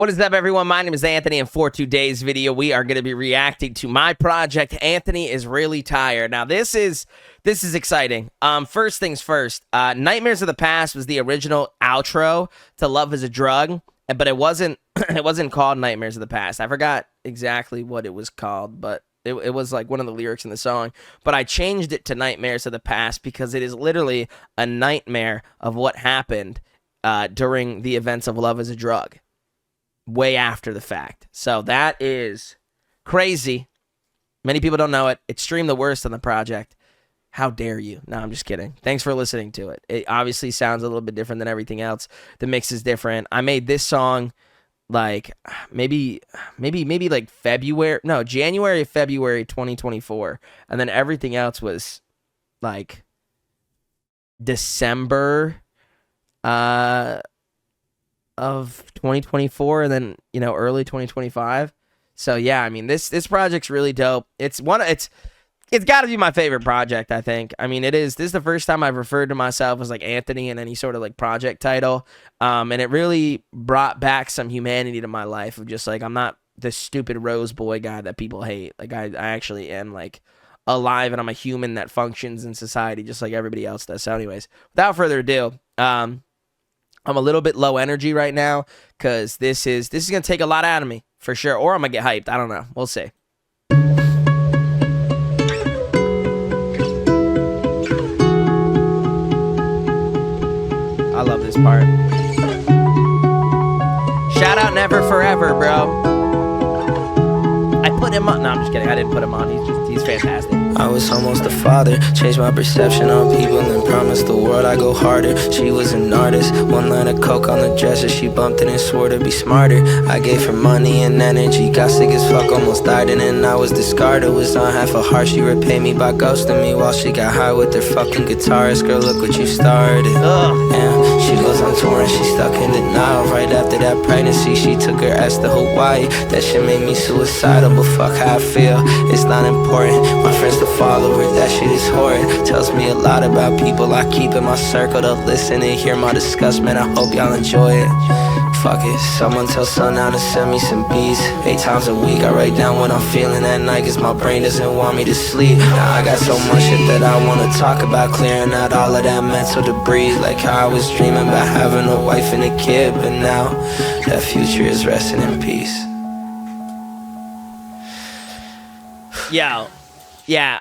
What is up, everyone? My name is Anthony, and for today's video, we are going to be reacting to my project, Anthony is Really Tired. Now, this is exciting. First things first, Nightmares of the Past was the original outro to Love is a Drug, but it wasn't it wasn't called Nightmares of the Past. I forgot exactly what it was called, but it was like one of the lyrics in the song. But I changed it to Nightmares of the Past because it is literally a nightmare of what happened during the events of Love is a Drug. Way after the fact. So that is crazy. Many people don't know it. It's streamed the worst on the project. How dare you? No, I'm just kidding. Thanks for listening to it. It obviously sounds a little bit different than everything else. The mix is different. I made this song like maybe like January, February 2024. And then everything else was like December of 2024, and then early 2025. So yeah, I mean this project's really dope. It's got to be my favorite project, I think. I mean, this is the first time I've referred to myself as like Anthony in any sort of like project title, and it really brought back some humanity to my life of just like I'm not this stupid Rxseboy guy that people hate. Like I actually am like alive, and I'm a human that functions in society just like everybody else does. So anyways, without further ado, I'm a little bit low energy right now because this is gonna take a lot out of me for sure, or I'm gonna get hyped. I don't know. We'll see. I love this part. Shout out Never Forever, bro. I put him on. No, I'm just kidding. I didn't put him on. He's fantastic. I was almost a father, changed my perception on people and promised the world I go harder. She was an artist, one line of coke on the dresser, she bumped it and swore to be smarter. I gave her money and energy, got sick as fuck, almost died, and then I was discarded. Was on half a heart, she repaid me by ghosting me while she got high with her fucking guitarist. Girl, look what you started. Yeah, she goes on tour and she stuck in denial. Right after that pregnancy, she took her ass to Hawaii. That shit made me suicidal, but fuck how I feel, it's not important. My friends to follow her, that shit is horrid. Tells me a lot about people I keep in my circle to listen and hear my disgust. Man, I hope y'all enjoy it. Fuck it, someone tell Sundown to send me some beats. 8 times a week I write down what I'm feeling at night, cause my brain doesn't want me to sleep. Now I got so much shit that I wanna talk about, clearing out all of that mental debris. Like how I was dreaming about having a wife and a kid, but now that future is resting in peace. Yo, yeah.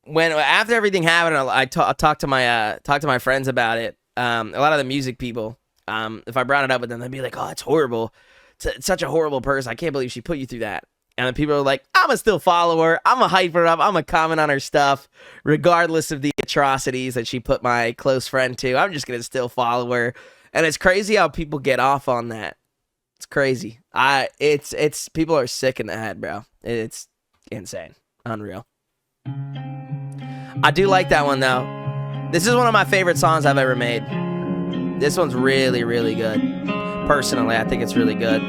When after everything happened, I talked to my friends about it. A lot of the music people, if I brought it up with them, they'd be like, "Oh, it's horrible. It's such a horrible person. I can't believe she put you through that." And then people are like, "I'm a still follow her. I'm a hype her up. I'm a comment on her stuff, regardless of the atrocities that she put my close friend to. I'm just gonna still follow her." And it's crazy how people get off on that. It's crazy. It's people are sick in the head, bro. It's insane, unreal. I do like that one though. This is one of my favorite songs I've ever made. This one's really, really good. Personally, I think it's really good.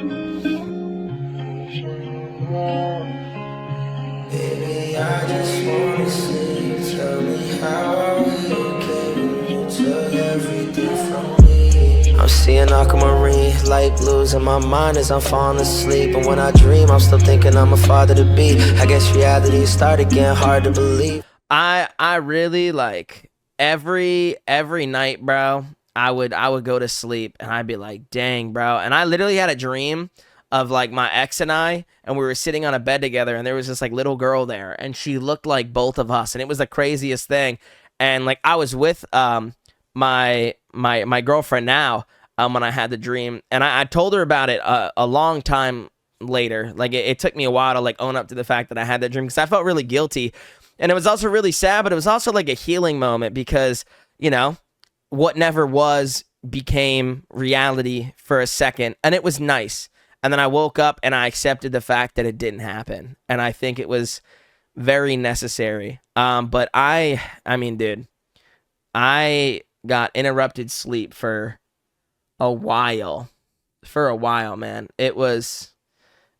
Baby, I just wanna sleep. Tell me how are we okay when you took everything from me. I'm seeing aquamarine, light blues in my mind as I'm falling asleep. And when I dream, I'm still thinking I'm a father to be. I guess reality is started getting hard to believe. I really like every night, bro. I would go to sleep and I'd be like, dang, bro. And I literally had a dream of like my ex and we were sitting on a bed together, and there was this like little girl there, and she looked like both of us, and it was the craziest thing. And like I was with my girlfriend now when I had the dream, and I told her about it a long time later. Like it took me a while to like own up to the fact that I had that dream, because I felt really guilty. And it was also really sad, but it was also like a healing moment because, what never was became reality for a second, and it was nice. And then I woke up and I accepted the fact that it didn't happen. And I think it was very necessary. But I mean, dude, I got interrupted sleep for a while. Man. It was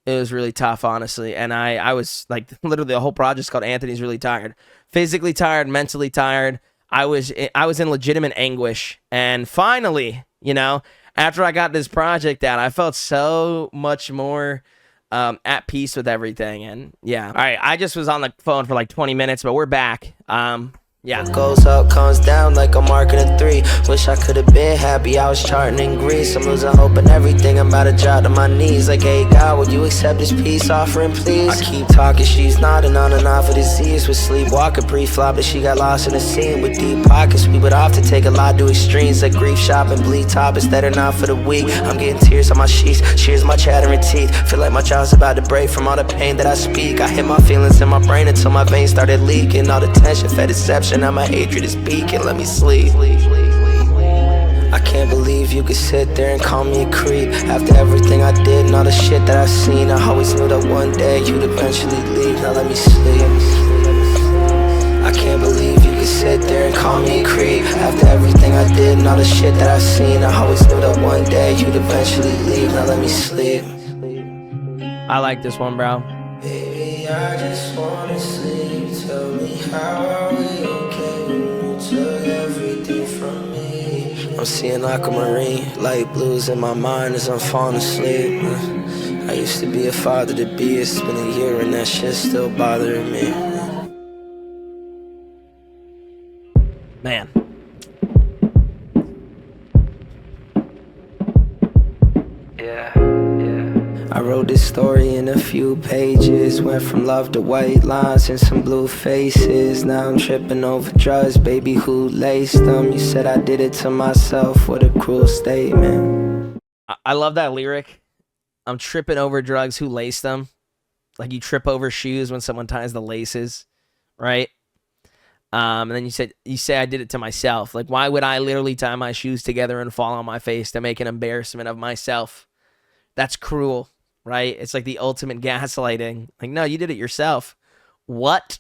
really tough, honestly. And I was like, literally the whole project's called Anthony's Really Tired. Physically tired, mentally tired. I was in legitimate anguish. And finally, after I got this project out, I felt so much more at peace with everything. And yeah, all right, I just was on the phone for like 20 minutes, but we're back. Yeah. Goes up, comes down like a mark in a 3. Wish I could have been happy, I was charting in Greece. I'm losing hope in everything, I'm about to drop to my knees. Like, hey God, would you accept this peace offering, please? I keep talking, she's nodding on and off of disease. With sleepwalking pre-flop, but she got lost in the scene. With deep pockets, we would often take a lot to extremes. Like grief shopping, bleed top, it's better not for the weak. I'm getting tears on my sheets, shears my chattering teeth. Feel like my jaw's about to break from all the pain that I speak. I hit my feelings in my brain until my veins started leaking. All the tension fed deception, now my hatred is peaking, let me sleep. I can't believe you could sit there and call me a creep. After everything I did and all the shit that I've seen, I always knew that one day you'd eventually leave. Now let me sleep. I can't believe you could sit there and call me a creep. After everything I did and all the shit that I've seen, I always knew that one day you'd eventually leave. Now let me sleep. I like this one, bro. Baby, I just wanna sleep. Tell me how are we okay when you took everything from me? I'm seeing aquamarine, light blues in my mind as I'm falling asleep. I used to be a father to be, it's been a year and that shit's still bothering me. Man. I wrote this story in a few pages. Went from love to white lines and some blue faces. Now I'm tripping over drugs, baby, who laced them? You said I did it to myself, what a cruel statement. I love that lyric. I'm tripping over drugs, who laced them? Like you trip over shoes when someone ties the laces, right? And then you say I did it to myself. Like, why would I literally tie my shoes together and fall on my face to make an embarrassment of myself? That's cruel, right? It's like the ultimate gaslighting. Like, no, you did it yourself. What?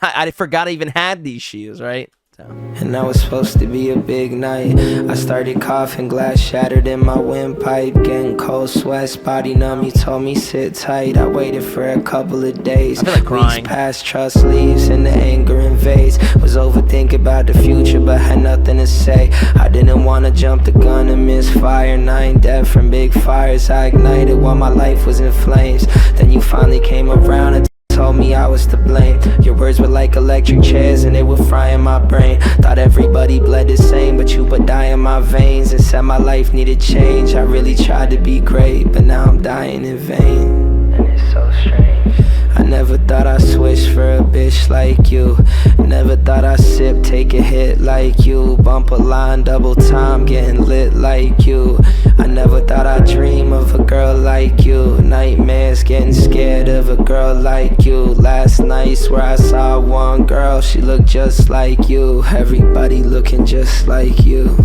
I forgot I even had these shoes, right? And now it's supposed to be a big night. I started coughing, glass shattered in my windpipe. Getting cold sweats, body numb, you told me sit tight. I waited for a couple of days. I feel like crying. Weeks past, trust leaves and the anger invades. Was overthinking about the future but had nothing to say. I didn't want to jump the gun and miss fire. 9 dead from big fires I ignited while my life was in flames. Then you finally came around and told me I was to blame. Your words were like electric chairs and they were frying my brain. Thought everybody bled the same, but you would die in my veins. And said my life needed change. I really tried to be great, but now I'm dying in vain. And it's so strange. I never thought I'd switch for a bitch like you. Never thought I'd sip, take a hit like you. Bump a line, double time, getting lit like you. I never thought I'd dream of a girl like you. Nightmares, getting scared of a girl like you. Last night, swear I saw one girl, she looked just like you. Everybody looking just like you.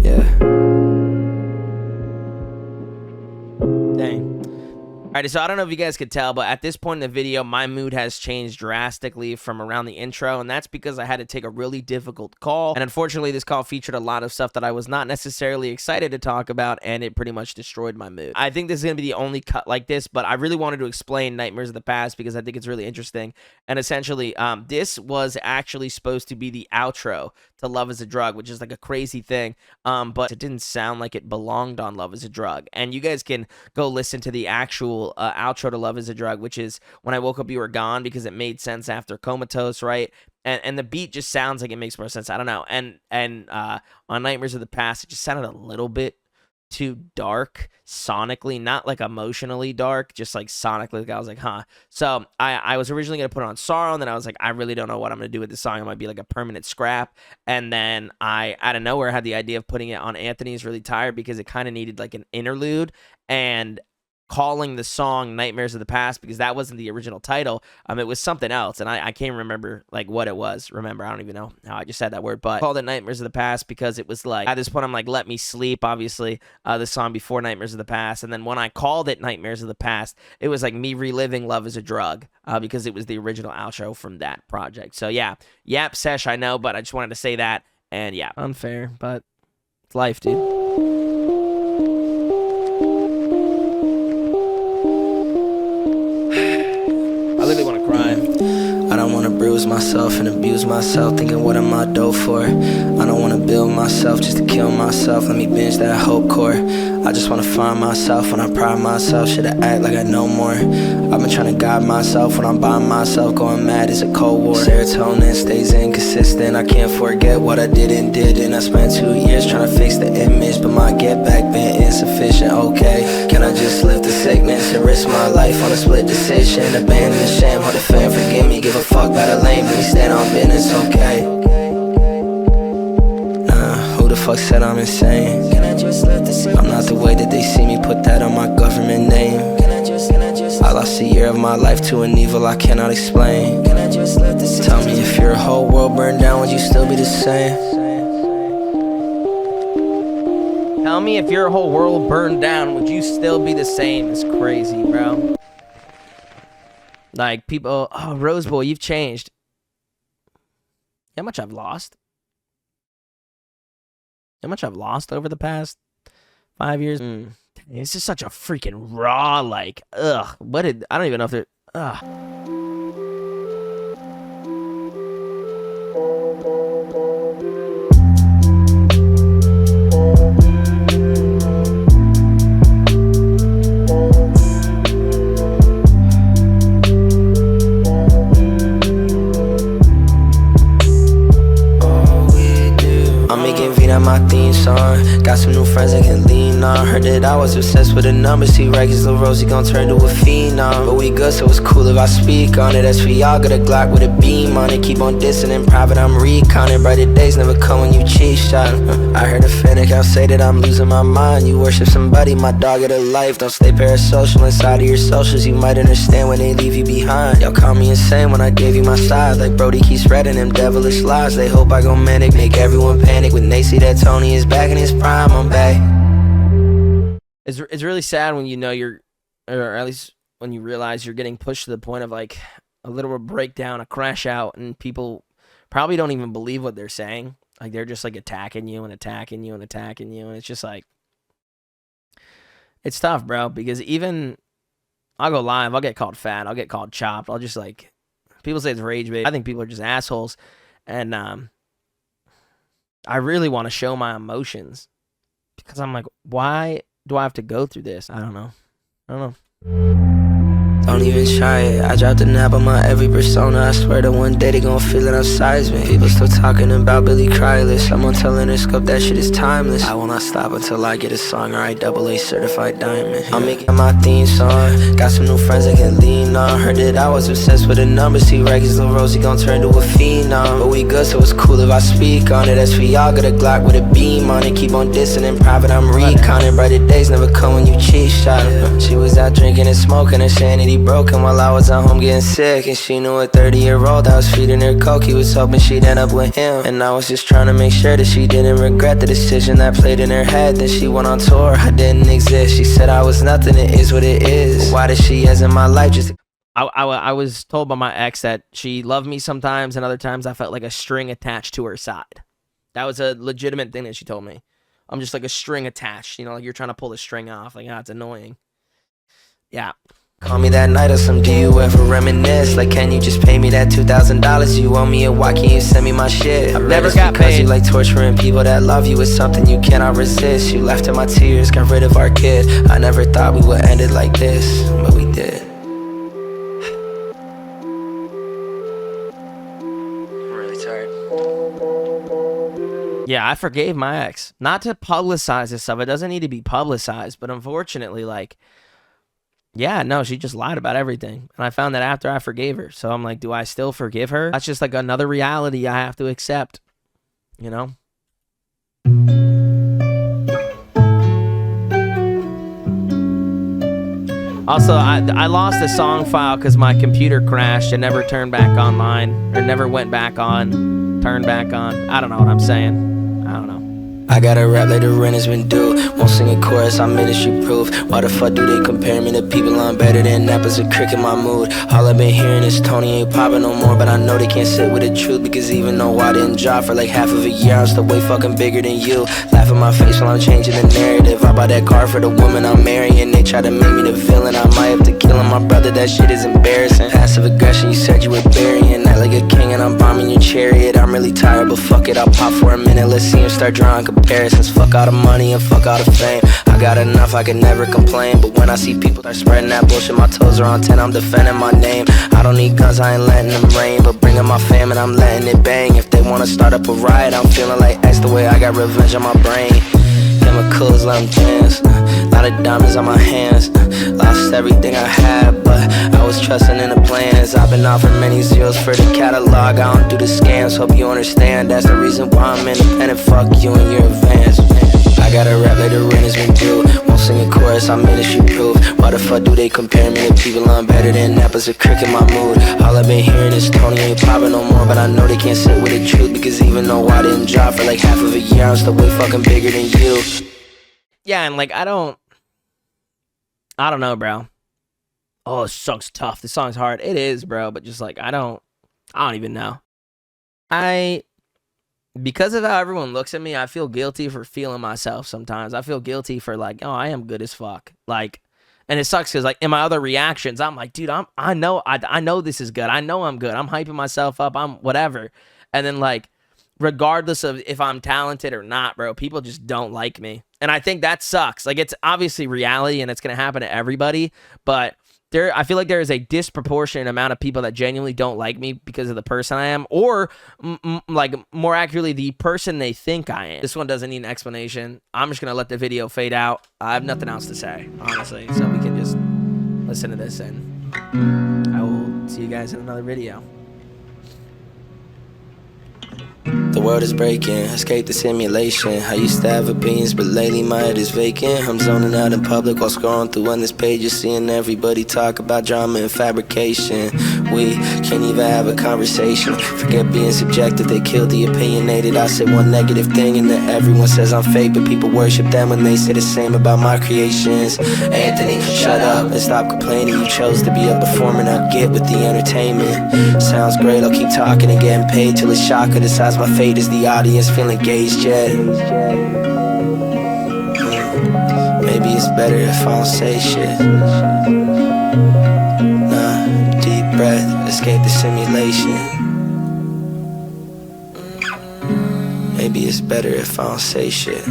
Yeah. Dang. All right, so I don't know if you guys could tell, but at this point in the video, my mood has changed drastically from around the intro, and that's because I had to take a really difficult call. And unfortunately, this call featured a lot of stuff that I was not necessarily excited to talk about, and it pretty much destroyed my mood. I think this is going to be the only cut like this, but I really wanted to explain Nightmares of the Past because I think it's really interesting. And essentially, this was actually supposed to be the outro to Love is a Drug, which is like a crazy thing, but it didn't sound like it belonged on Love is a Drug. And you guys can go listen to the actual outro to Love is a Drug, which is When I Woke Up You Were Gone, because it made sense after Comatose, right? And the beat just sounds like it makes more sense. I don't know. And on Nightmares of the Past, it just sounded a little bit too dark sonically, not like emotionally dark, just like sonically. Like I was like, huh. So I was originally gonna put it on Sorrow, and then I was like, I really don't know what I'm gonna do with this song. It might be like a permanent scrap. And then I out of nowhere had the idea of putting it on Anthony's Really Tired because it kind of needed like an interlude, and calling the song Nightmares of the Past because that wasn't the original title. It was something else, and I can't remember like what it was. Remember, I don't even know how I just said that word, but I called it Nightmares of the Past because it was like, at this point I'm like, Let Me Sleep, obviously, the song before Nightmares of the Past, and then when I called it Nightmares of the Past, it was like me reliving Love is a Drug, because it was the original outro from that project. So yeah, yap sesh, I know, but I just wanted to say that, and yeah, unfair, but it's life, dude. I literally want to cry. I don't wanna breathe bruise myself and abuse myself, thinking what am I dope for? I don't wanna build myself just to kill myself. Let me binge that Hopecore. I just wanna find myself when I pride myself. Should I act like I know more? I've been trying to guide myself when I'm by myself. Going mad is a cold war. Serotonin stays inconsistent. I can't forget what I did and didn't. I spent 2 years trying to fix the image, but my get back been insufficient. Okay, can I just live the sickness and risk my life on a split decision? Abandon the shame, hold the fan, forgive me. Give a fuck about a lane, but we stand on business. Okay, who the fuck said I'm insane? I'm not the way that they see me, put that on my government name. I lost a year of my life to an evil I cannot explain. Tell me, if your whole world burned down, would you still be the same? Tell me, if your whole world burned down, would you still be the same? It's crazy, bro. Like, people, oh, Rxseboy, you've changed. How much I've lost? How much I've lost over the past 5 years? It's just such a freaking raw, like, ugh. What did, I don't even know if they're, ugh. My theme song, got some new friends I can lean on. Heard that I was obsessed with the numbers. See, Rxse, little Rosie gon' turn to a phenom. But we good, so it's cool if I speak on it. As for y'all, got a Glock with a beam on it. Keep on dissing in private, I'm reconning. Brighter days never come when you cheat shot. I heard a fanatic out say that I'm losing my mind. You worship somebody, my dog of a life. Don't stay parasocial inside of your socials. You might understand when they leave you behind. Y'all call me insane when I gave you my side. Like Brody keeps spreading them devilish lies. They hope I go manic, make everyone panic when they see that Tony is back in his prime, I'm back. It's really sad when you know you're, or at least when you realize you're getting pushed to the point of like a literal breakdown, a crash out, and people probably don't even believe what they're saying. Like they're just like attacking you and attacking you and attacking you, and it's just like, it's tough, bro, because even I'll go live, I'll get called fat, I'll get called chopped, I'll just like, people say it's rage bait. I think people are just assholes, and I really want to show my emotions because I'm like, why do I have to go through this? I don't know. Don't even try it. I dropped a nap on my every persona. I swear that one day they gon' feel it outside me. People still talking about Billy Cryless. I'm on telling her scope, that shit is timeless. I will not stop until I get a song or I AA certified diamond. I'm making my theme song, got some new friends I can lean on. Heard that I was obsessed with the numbers. See, Rxse, little Rosie gon' turn to a phenom. But we good, so it's cool if I speak on it. As for y'all, got a Glock with a beam on it. Keep on dissing in private, I'm reconning. Brighter days never come when you cheat shot. She was out drinking and smoking, her sanity broken while I was at home getting sick. And she knew a 30-year-old I was feeding her coke. He was hoping she'd end up with him, and I was just trying to make sure that she didn't regret the decision that played in her head. Then she went on tour, I didn't exist. She said I was nothing, it is what it is. But why does she as in my life just... I was told by my ex that she loved me sometimes, and other times I felt like a string attached to her side. That was a legitimate thing that she told me. I'm just like a string attached, you know, like you're trying to pull the string off. Like, it's annoying. Yeah. Call me that night or some, do you ever reminisce? Like, can you just pay me that $2,000 you owe me, and why can't you send me my shit? I never got because paid. You like torturing people that love you. It's something you cannot resist. You laughed at my tears, got rid of our kid. I never thought we would end it like this, but we did. I'm really tired. Yeah, I forgave my ex. Not to publicize this stuff. It doesn't need to be publicized, but unfortunately, like, yeah, no, she just lied about everything. And I found that after I forgave her. So I'm like, do I still forgive her? That's just like another reality I have to accept, you know? Also, I lost the song file because my computer crashed and never turned back online. Or never went back on, turned back on. I don't know what I'm saying. I don't know. I got a rap like the rent has been due. Won't sing a chorus, I'm ministry proof. Why the fuck do they compare me to people? I'm better than that, but a crick in my mood. All I've been hearing is Tony ain't popping no more, but I know they can't sit with the truth. Because even though I didn't drop for like half of a year, I'm still way fucking bigger than you. Laugh in my face while I'm changing the narrative. I bought that car for the woman I'm marrying. They try to make me the villain, I might have to kill him. My brother, that shit is embarrassing. Passive aggression, you said you were burying. act like a king and I'm bombing your chariot. I'm really tired, but fuck it, I'll pop for a minute. Let's see him start drawing comparisons. Fuck all the money and fuck all the fame. I got enough, I can never complain. But when I see people start spreading that bullshit, my toes are on 10, I'm defending my name. I don't need guns, I ain't letting them rain, but bringing my fam and I'm letting it bang. If they wanna start up a riot, I'm feeling like X the way I got revenge on my brain. Chemicals, let them dance. Lot of diamonds on my hands. Lost everything I had, but I was trusting in the plans. I've been offered many zeros for the catalog. I don't do the scams, hope you understand. That's the reason why I'm independent. Fuck you and your advance. I got a rap like the rain has been due. Won't sing a chorus, I'm ministry proof. Why the fuck do they compare me to people? I'm better than that, but a crick in my mood. All I've been hearing is Tony ain't popping no more, but I know they can't sit with the truth. Because even though I didn't drop for like half of a year, I'm still way fucking bigger than you. Yeah, and like I don't know, bro. Oh, this song's tough. This song's hard. It is, bro, but just like I don't even know. Because of how everyone looks at me, I feel guilty for feeling myself sometimes. I feel guilty for like, oh, I am good as fuck. Like, and it sucks because like in my other reactions, I'm like, dude, I know this is good. I know I'm good. I'm hyping myself up. I'm whatever. And then like, regardless of if I'm talented or not, bro, people just don't like me. And I think that sucks. Like, it's obviously reality and it's going to happen to everybody, but I feel like there is a disproportionate amount of people that genuinely don't like me because of the person I am, or like more accurately, the person they think I am. This one doesn't need an explanation. I'm just going to let the video fade out. I have nothing else to say, honestly, so we can just listen to this and I will see you guys in another video. The world is breaking, escape the simulation. I used to have opinions, but lately my head is vacant. I'm zoning out in public while scrolling through endless pages, seeing everybody talk about drama and fabrication. We can't even have a conversation. Forget being subjective, they kill the opinionated. I say one negative thing and then everyone says I'm fake, but people worship them when they say the same about my creations. Anthony, shut up and stop complaining. You chose to be a performer, now get with the entertainment. Sounds great, I'll keep talking and getting paid till it's shocker the size my fate is the audience feeling engaged yet. Maybe it's better if I don't say shit. Nah, deep breath, escape the simulation. Maybe it's better if I don't say shit.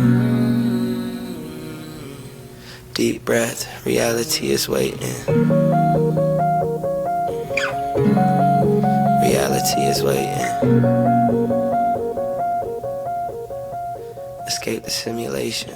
Deep breath, reality is waiting. Reality is waiting. Escape the simulation.